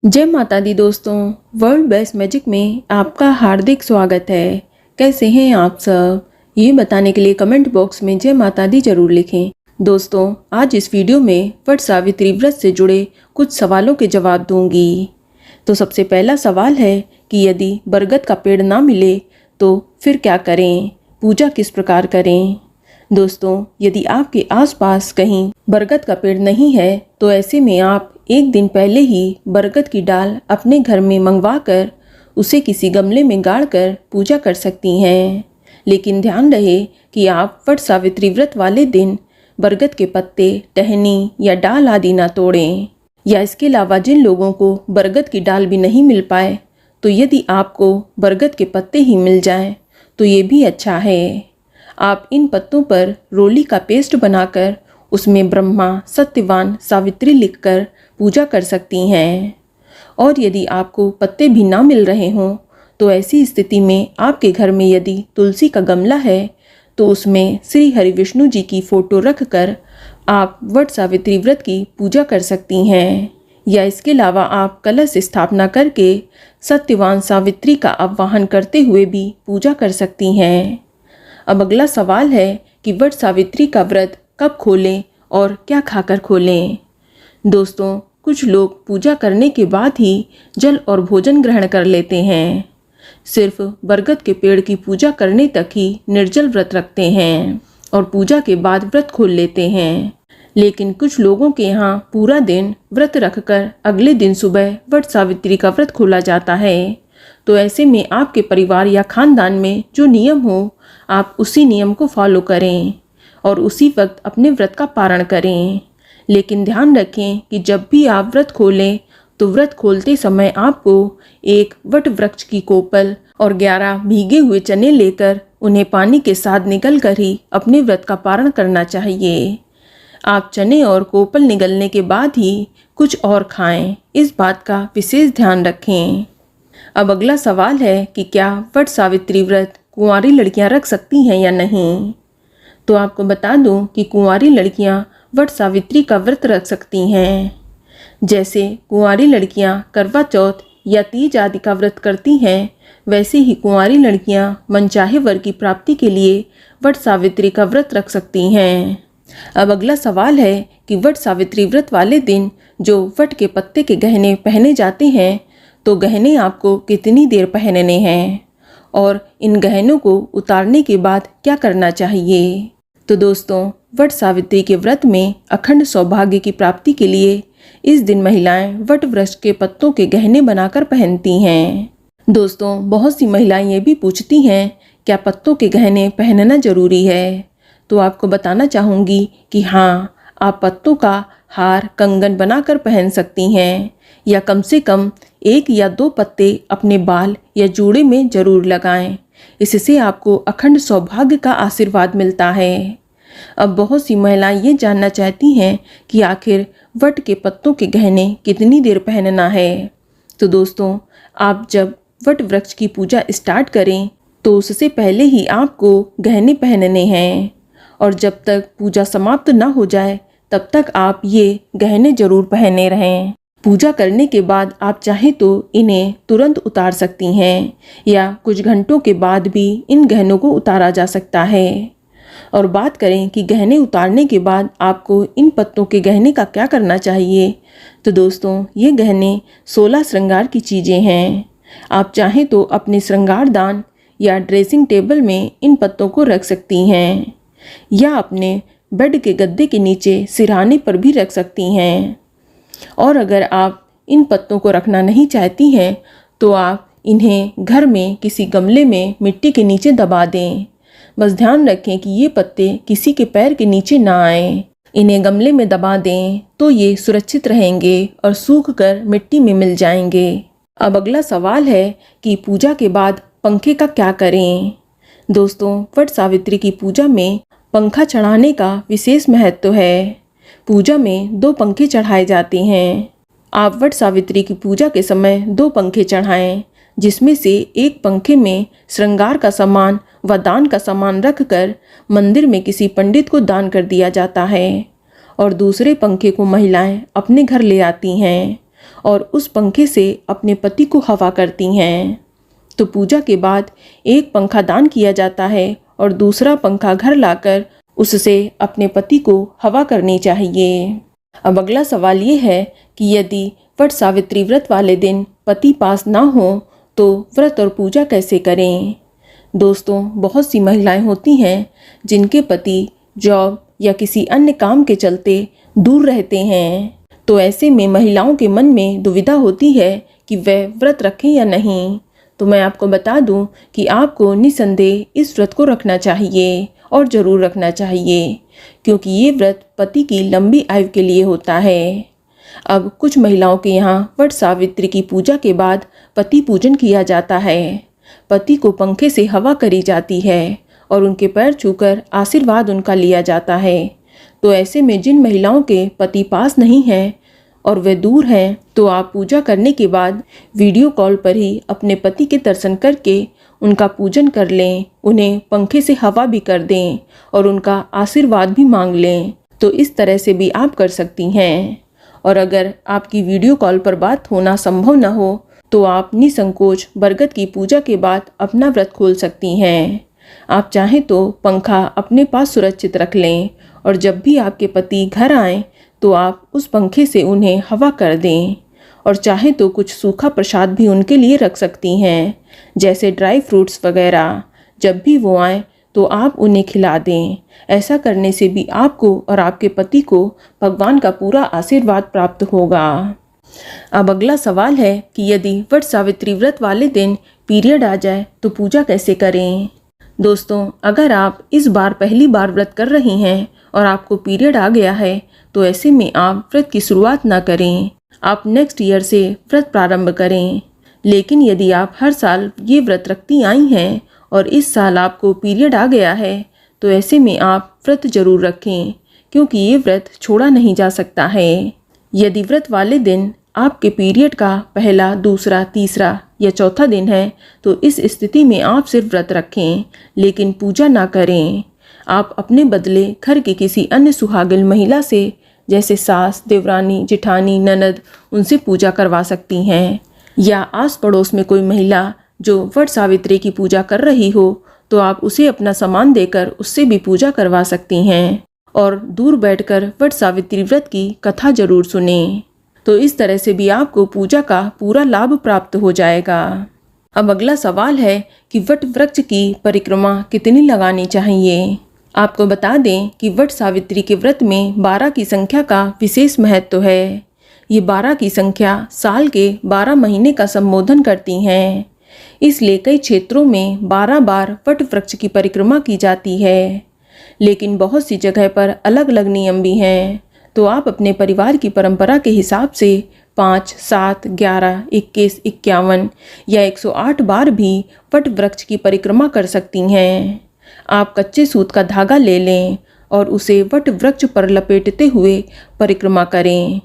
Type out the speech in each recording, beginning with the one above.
जय माता दी दोस्तों, वर्ल्ड बेस्ट मैजिक में आपका हार्दिक स्वागत है। कैसे हैं आप सब? ये बताने के लिए कमेंट बॉक्स में जय माता दी जरूर लिखें। दोस्तों, आज इस वीडियो में वट सावित्री व्रत से जुड़े कुछ सवालों के जवाब दूंगी। तो सबसे पहला सवाल है कि यदि बरगद का पेड़ ना मिले तो फिर क्या करें, पूजा किस प्रकार करें? दोस्तों, यदि आपके आसपास कहीं बरगद का पेड़ नहीं है तो ऐसे में आप एक दिन पहले ही बरगद की डाल अपने घर में मंगवा कर उसे किसी गमले में गाड़ कर पूजा कर सकती हैं। लेकिन ध्यान रहे कि आप वट सावित्री व्रत वाले दिन बरगद के पत्ते, टहनी या डाल आदि ना तोड़ें। या इसके अलावा जिन लोगों को बरगद की डाल भी नहीं मिल पाए तो यदि आपको बरगद के पत्ते ही मिल जाएं तो ये भी अच्छा है। आप इन पत्तों पर रोली का पेस्ट बनाकर उसमें ब्रह्मा, सत्यवान, सावित्री लिखकर पूजा कर सकती हैं। और यदि आपको पत्ते भी ना मिल रहे हों तो ऐसी स्थिति में आपके घर में यदि तुलसी का गमला है तो उसमें श्री हरि विष्णु जी की फोटो रखकर आप वट सावित्री व्रत की पूजा कर सकती हैं। या इसके अलावा आप कलश स्थापना करके सत्यवान सावित्री का आवाहन करते हुए भी पूजा कर सकती हैं। अब अगला सवाल है कि वट सावित्री का व्रत कब खोलें और क्या खाकर खोलें? दोस्तों, कुछ लोग पूजा करने के बाद ही जल और भोजन ग्रहण कर लेते हैं। सिर्फ बरगद के पेड़ की पूजा करने तक ही निर्जल व्रत रखते हैं और पूजा के बाद व्रत खोल लेते हैं। लेकिन कुछ लोगों के यहाँ पूरा दिन व्रत रखकर अगले दिन सुबह वट सावित्री का व्रत खोला जाता है। तो ऐसे में आपके परिवार या खानदान में जो नियम हो आप उसी नियम को फॉलो करें और उसी वक्त अपने व्रत का पारण करें। लेकिन ध्यान रखें कि जब भी आप व्रत खोलें तो व्रत खोलते समय आपको एक वट वृक्ष की कोपल और 11 भीगे हुए चने लेकर उन्हें पानी के साथ निगल कर ही अपने व्रत का पारण करना चाहिए। आप चने और कोपल निगलने के बाद ही कुछ और खाएं, इस बात का विशेष ध्यान रखें। अब अगला सवाल है कि क्या वट सावित्री व्रत कुंवारी लड़कियां रख सकती हैं या नहीं? तो आपको बता दूं कि कुंवारी लड़कियां वट सावित्री का व्रत रख सकती हैं। जैसे कुंवारी लड़कियां करवा चौथ या तीज आदि का व्रत करती हैं, वैसे ही कुंवारी लड़कियां मनचाहे वर की प्राप्ति के लिए वट सावित्री का व्रत रख सकती हैं। अब अगला सवाल है कि वट सावित्री व्रत वाले दिन जो वट के पत्ते के गहने पहने जाते हैं तो गहने आपको कितनी देर पहनने हैं और इन गहनों को उतारने के बाद क्या करना चाहिए? तो दोस्तों, वट सावित्री के व्रत में अखंड सौभाग्य की प्राप्ति के लिए इस दिन महिलाएं वट वृक्ष के पत्तों के गहने बनाकर पहनती हैं। दोस्तों, बहुत सी महिलाएं ये भी पूछती हैं क्या पत्तों के गहने पहनना जरूरी है? तो आपको बताना चाहूँगी कि हाँ, आप पत्तों का हार, कंगन बनाकर पहन सकती हैं या कम से कम 1 या 2 पत्ते अपने बाल या जूड़े में जरूर लगाएं। इससे आपको अखंड सौभाग्य का आशीर्वाद मिलता है। अब बहुत सी महिलाएं ये जानना चाहती हैं कि आखिर वट के पत्तों के गहने कितनी देर पहनना है। तो दोस्तों, आप जब वट वृक्ष की पूजा स्टार्ट करें तो उससे पहले ही आपको गहने पहनने हैं और जब तक पूजा समाप्त ना हो जाए तब तक आप ये गहने जरूर पहने रहें। पूजा करने के बाद आप चाहें तो इन्हें तुरंत उतार सकती हैं या कुछ घंटों के बाद भी इन गहनों को उतारा जा सकता है। और बात करें कि गहने उतारने के बाद आपको इन पत्तों के गहने का क्या करना चाहिए, तो दोस्तों, ये गहने 16 श्रृंगार की चीज़ें हैं। आप चाहें तो अपने श्रृंगारदान या ड्रेसिंग टेबल में इन पत्तों को रख सकती हैं या अपने बेड के गद्दे के नीचे सिरहाने पर भी रख सकती हैं। और अगर आप इन पत्तों को रखना नहीं चाहती हैं तो आप इन्हें घर में किसी गमले में मिट्टी के नीचे दबा दें। बस ध्यान रखें कि ये पत्ते किसी के पैर के नीचे ना आए। इन्हें गमले में दबा दें तो ये सुरक्षित रहेंगे और सूख कर मिट्टी में मिल जाएंगे। अब अगला सवाल है कि पूजा के बाद पंखे का क्या करें? दोस्तों, वट सावित्री की पूजा में पंखा चढ़ाने का विशेष महत्व है। पूजा में 2 पंखे चढ़ाए जाते हैं। आप वट सावित्री की पूजा के समय 2 पंखे चढ़ाएं, जिसमें से एक पंखे में श्रृंगार का सामान व दान का सामान रखकर मंदिर में किसी पंडित को दान कर दिया जाता है और दूसरे पंखे को महिलाएं अपने घर ले आती हैं और उस पंखे से अपने पति को हवा करती हैं। तो पूजा के बाद एक पंखा दान किया जाता है और दूसरा पंखा घर लाकर उससे अपने पति को हवा करनी चाहिए। अब अगला सवाल ये है कि यदि वट सावित्री व्रत वाले दिन पति पास ना हो तो व्रत और पूजा कैसे करें। दोस्तों, बहुत सी महिलाएं होती हैं जिनके पति जॉब या किसी अन्य काम के चलते दूर रहते हैं। तो ऐसे में महिलाओं के मन में दुविधा होती है कि वह व्रत रखें या नहीं। तो मैं आपको बता दूं कि आपको निसंदेह इस व्रत को रखना चाहिए और ज़रूर रखना चाहिए, क्योंकि ये व्रत पति की लंबी आयु के लिए होता है। अब कुछ महिलाओं के यहाँ वट सावित्री की पूजा के बाद पति पूजन किया जाता है। पति को पंखे से हवा करी जाती है और उनके पैर छूकर आशीर्वाद उनका लिया जाता है। तो ऐसे में जिन महिलाओं के पति पास नहीं हैं और वे दूर हैं, तो आप पूजा करने के बाद वीडियो कॉल पर ही अपने पति के दर्शन करके उनका पूजन कर लें, उन्हें पंखे से हवा भी कर दें और उनका आशीर्वाद भी मांग लें। तो इस तरह से भी आप कर सकती हैं। और अगर आपकी वीडियो कॉल पर बात होना संभव न हो तो आप निसंकोच बरगद की पूजा के बाद अपना व्रत खोल सकती हैं। आप चाहें तो पंखा अपने पास सुरक्षित रख लें और जब भी आपके पति घर आएं तो आप उस पंखे से उन्हें हवा कर दें। और चाहे तो कुछ सूखा प्रसाद भी उनके लिए रख सकती हैं, जैसे ड्राई फ्रूट्स वगैरह। जब भी वो आएँ तो आप उन्हें खिला दें। ऐसा करने से भी आपको और आपके पति को भगवान का पूरा आशीर्वाद प्राप्त होगा। अब अगला सवाल है कि यदि वट सावित्री व्रत वाले दिन पीरियड आ जाए तो पूजा कैसे करें। दोस्तों, अगर आप इस बार पहली बार व्रत कर रही हैं और आपको पीरियड आ गया है तो ऐसे में आप व्रत की शुरुआत ना करें। आप नेक्स्ट ईयर से व्रत प्रारंभ करें। लेकिन यदि आप हर साल ये व्रत रखती आई हैं और इस साल आपको पीरियड आ गया है तो ऐसे में आप व्रत जरूर रखें, क्योंकि ये व्रत छोड़ा नहीं जा सकता है। यदि व्रत वाले दिन आपके पीरियड का पहला, दूसरा, तीसरा या चौथा दिन है तो इस स्थिति में आप सिर्फ व्रत रखें, लेकिन पूजा ना करें। आप अपने बदले घर की किसी अन्य सुहागिन महिला से, जैसे सास, देवरानी, जेठानी, ननद, उनसे पूजा करवा सकती हैं। या आस पड़ोस में कोई महिला जो वट सावित्री की पूजा कर रही हो तो आप उसे अपना सामान देकर उससे भी पूजा करवा सकती हैं। और दूर बैठकर वट सावित्री व्रत की कथा जरूर सुने। तो इस तरह से भी आपको पूजा का पूरा लाभ प्राप्त हो जाएगा। अब अगला सवाल है कि वट वृक्ष की परिक्रमा कितनी लगानी चाहिए। आपको बता दें कि वट सावित्री के व्रत में 12 की संख्या का विशेष महत्व है। ये 12 की संख्या साल के 12 महीने का संबोधन करती हैं। इसलिए कई क्षेत्रों में 12 बार वट वृक्ष की परिक्रमा की जाती है। लेकिन बहुत सी जगह पर अलग अलग नियम भी हैं। तो आप अपने परिवार की परंपरा के हिसाब से 5, 7, 11, 21, 51 या 108 बार भी वट वृक्ष की परिक्रमा कर सकती हैं। आप कच्चे सूत का धागा ले लें और उसे वट वृक्ष पर लपेटते हुए परिक्रमा करें,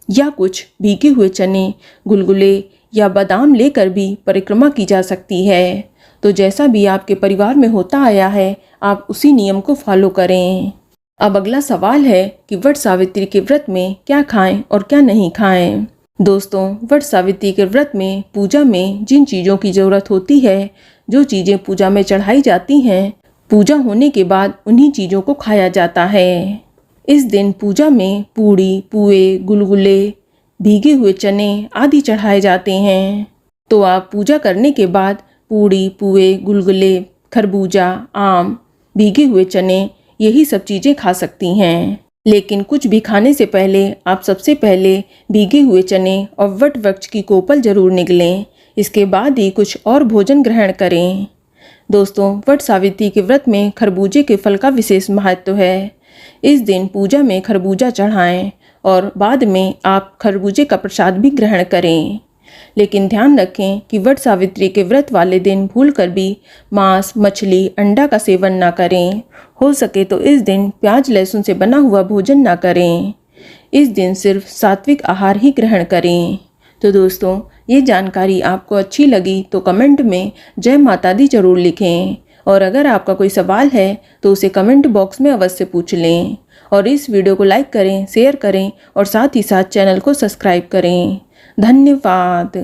या कुछ भीगे हुए चने, गुलगुले या बादाम लेकर भी परिक्रमा की जा सकती है। तो जैसा भी आपके परिवार में होता आया है आप उसी नियम को फॉलो करें। अब अगला सवाल है कि वट सावित्री के व्रत में क्या खाएं और क्या नहीं खाएं। दोस्तों, वट सावित्री के व्रत में पूजा में जिन चीज़ों की ज़रूरत होती है, जो चीज़ें पूजा में चढ़ाई जाती हैं, पूजा होने के बाद उन्हीं चीज़ों को खाया जाता है। इस दिन पूजा में पूड़ी, पुए, गुलगुले, भीगे हुए चने आदि चढ़ाए जाते हैं। तो आप पूजा करने के बाद पूड़ी, पुए, गुलगुले, खरबूजा, आम, भीगे हुए चने, यही सब चीज़ें खा सकती हैं। लेकिन कुछ भी खाने से पहले आप सबसे पहले भीगे हुए चने और वट वृक्ष की कोपल जरूर निगलें। इसके बाद ही कुछ और भोजन ग्रहण करें। दोस्तों, वट सावित्री के व्रत में खरबूजे के फल का विशेष महत्व है। इस दिन पूजा में खरबूजा चढ़ाएं और बाद में आप खरबूजे का प्रसाद भी ग्रहण करें। लेकिन ध्यान रखें कि वट सावित्री के व्रत वाले दिन भूलकर भी मांस, मछली, अंडा का सेवन ना करें। हो सके तो इस दिन प्याज, लहसुन से बना हुआ भोजन ना करें। इस दिन सिर्फ सात्विक आहार ही ग्रहण करें। तो दोस्तों, ये जानकारी आपको अच्छी लगी तो कमेंट में जय माता दी जरूर लिखें। और अगर आपका कोई सवाल है तो उसे कमेंट बॉक्स में अवश्य पूछ लें। और इस वीडियो को लाइक करें, शेयर करें और साथ ही साथ चैनल को सब्सक्राइब करें। धन्यवाद।